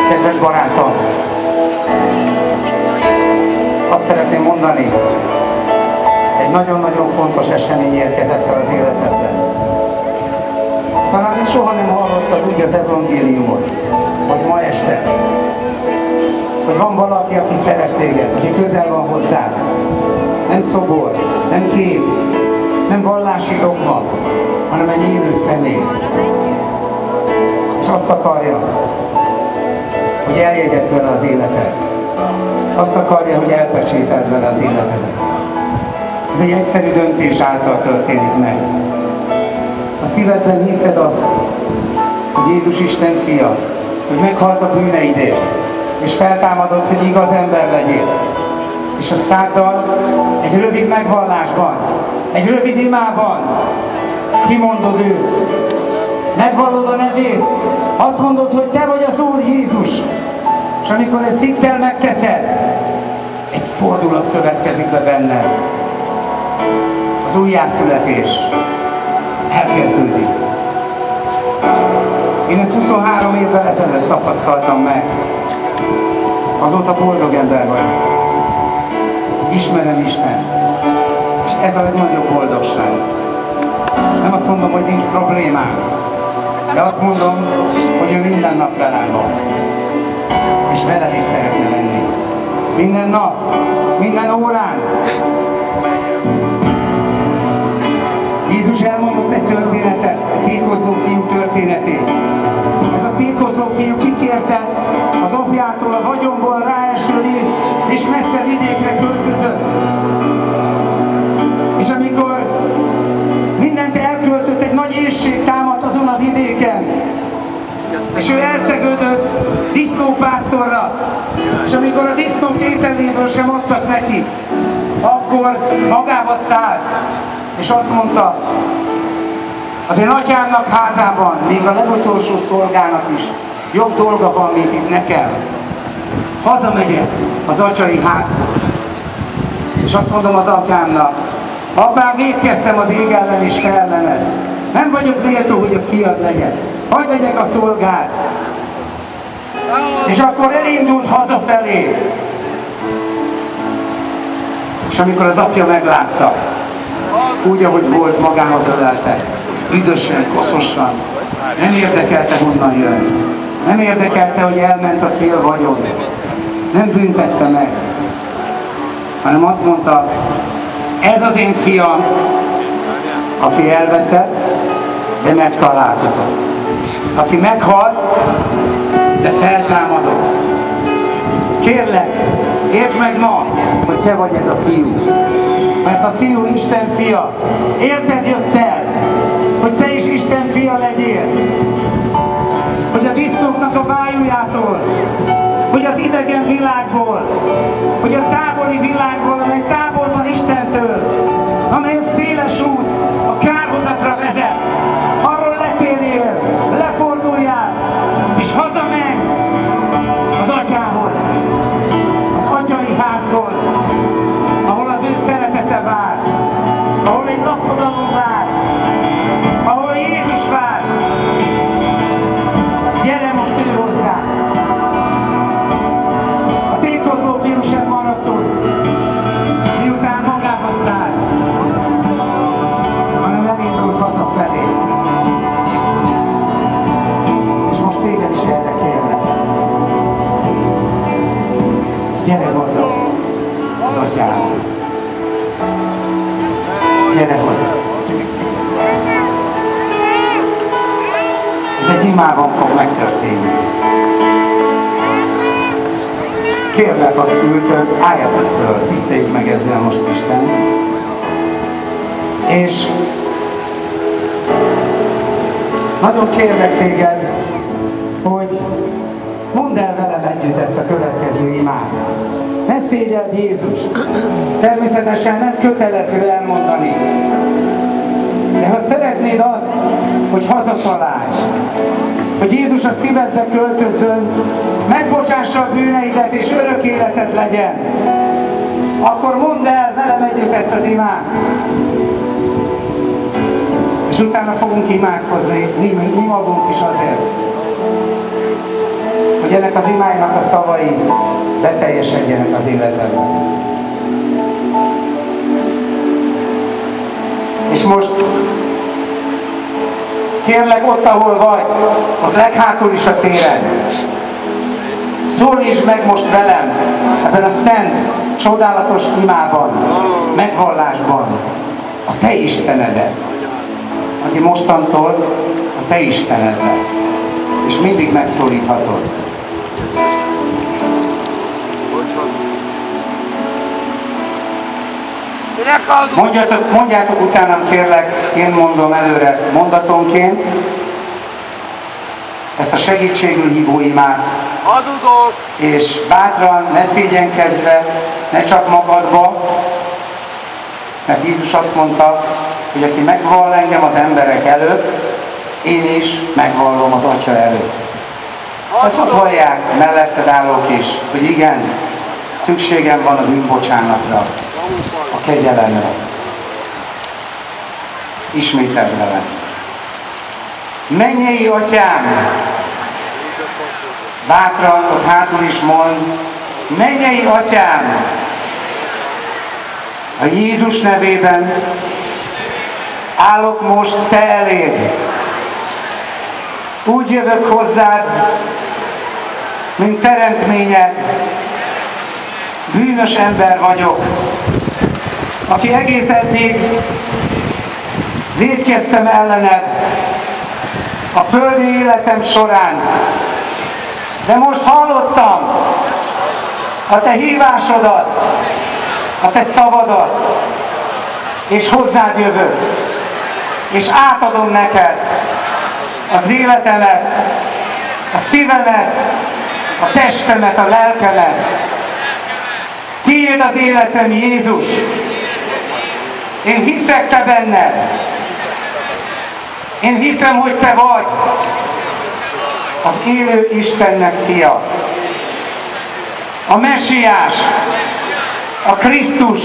Kedves barátom, azt szeretném mondani, egy nagyon-nagyon fontos esemény érkezett el az életedben. Talán még soha nem hallottad úgy az evangéliumot, hogy ma este, hogy van valaki, aki szeret téged, aki közel van hozzád. Nem szobor, nem kép, nem vallási dogma, hanem egy élő személy. És azt akarja, hogy eljegyezd vele az életed. Azt akarja, hogy elpecsételd vele az életedet. Ez egy egyszerű döntés által történik meg. A szívedben hiszed azt, hogy Jézus Isten fia, hogy meghalt a bűneidért, és feltámadott, hogy igaz ember legyél. És a száddal egy rövid megvallásban, egy rövid imában kimondod őt. Megvallod a nevét, azt mondod, hogy te vagy az Úr Jézus. És amikor ezt hittel megteszed, egy fordulat következik be benned. Az újjászületés elkezdődik. Én ezt 23 évvel ezelőtt tapasztaltam meg. Azóta boldog ember vagyok. Ismerem Isten. És ez a legnagyobb boldogság. Nem azt mondom, hogy nincs problémám, de azt mondom, hogy ő minden nap velem van. És veled is szeretne lenni. Minden nap, minden órán. Jézus elmondott egy történetet, a tékozló fiú történetét. Ez a tékozló fiú kikérte az apjától a vagyonból ráeső részt, és messze vidékre költözött. És amikor mindent elköltött, egy nagy éhség támadt azon a vidéken, és ő elszegődött disznópásztorra, és amikor a disznók ételéből sem adtak neki, akkor magába szállt, és azt mondta, az én atyámnak házában, még a legutolsó szolgának is jobb dolga van, mint itt nekem. Hazamegyek az atyai házhoz. És azt mondom az apámnak, apám, vétkeztem az ég ellen és te ellened. Nem vagyok méltó, hogy a fiad legyek. Hadd legyek a szolgád. És akkor elindult hazafelé. És amikor az apja meglátta, úgy, ahogy volt, magához ölelte, üdösen, koszosan, nem érdekelte, honnan jön. Nem érdekelte, hogy elment a fél vagyon. Nem büntette meg, hanem azt mondta, ez az én fiam, aki elveszett, de megtaláltatok. Aki meghalt, de feltámadott. Kérlek, értsd meg ma, hogy te vagy ez a fiú. Mert a fiú Isten fia. Érted, jött el, hogy te is Isten fia legyél. Hogy a disznóknak a vájújától, hogy az idegen világból, hogy a távoli világból, amely távol van Istentől, amely széles út a kárhozatra vezet, arról letérjél, leforduljál, és hazamenj az atyához, az atyai házhoz, ahol az ő szeretete vár, ahol egy lakodalom vár, ahol Jézus vár. Gyere most ő hozzá! A tékozló fiú sem maradt ott, miután magába szállt, hanem elindult hazafelé. És most téged is erre kérlek. Gyere haza az atyához. Gyere haza. Ez egy imában fog megtörténni. Kérlek, akik ültök, álljatok föl, tiszteljük meg ezzel most Isten. És nagyon kérlek téged, hogy mondd el velem együtt ezt a következő imát. Ne szégyeld Jézus. Természetesen nem kötelező elmondani. De ha szeretnéd azt, hogy hazatalálj, hogy Jézus a szívedbe költözzön, megbocsássa a bűneidet és örök életed legyen, akkor mondd el velem együtt ezt az imát. És És utána fogunk imádkozni, mi magunk is azért, hogy ennek az imájának a szavai beteljesedjenek az életedben. És most kérlek, ott, ahol vagy, ott leghátul is a téren, szólítsd meg most velem ebben a szent, csodálatos imában, megvallásban a te Istenedet, aki mostantól a te Istened lesz, és mindig megszólíthatod. Mondjátok utánam, kérlek, én mondom előre mondatonként ezt a segítségül hívó imát. És bátran, ne szégyenkezve, ne csak magadba, mert Jézus azt mondta, hogy aki megvall engem az emberek előtt, én is megvallom az Atya előtt. Hogy ott vallják melletted állók is, hogy igen, szükségem van a bűnbocsánatra, a kegyelemre. Ismételd velem. Mennyei Atyám, bátran, ott hátul is mond, mennyei Atyám, a Jézus nevében állok most te eléd. Úgy jövök hozzád, mint teremtményed. Bűnös ember vagyok, aki egész eddig vétkeztem ellened a földi életem során. De most hallottam a te hívásodat, a te szavadat, és hozzád jövök, és átadom neked az életemet, a szívemet, a testemet, a lelkemet. Tiéd az életem, Jézus. Én hiszek te benned. Én hiszem, hogy te vagy az élő Istennek fia. A Mesiás, a Krisztus,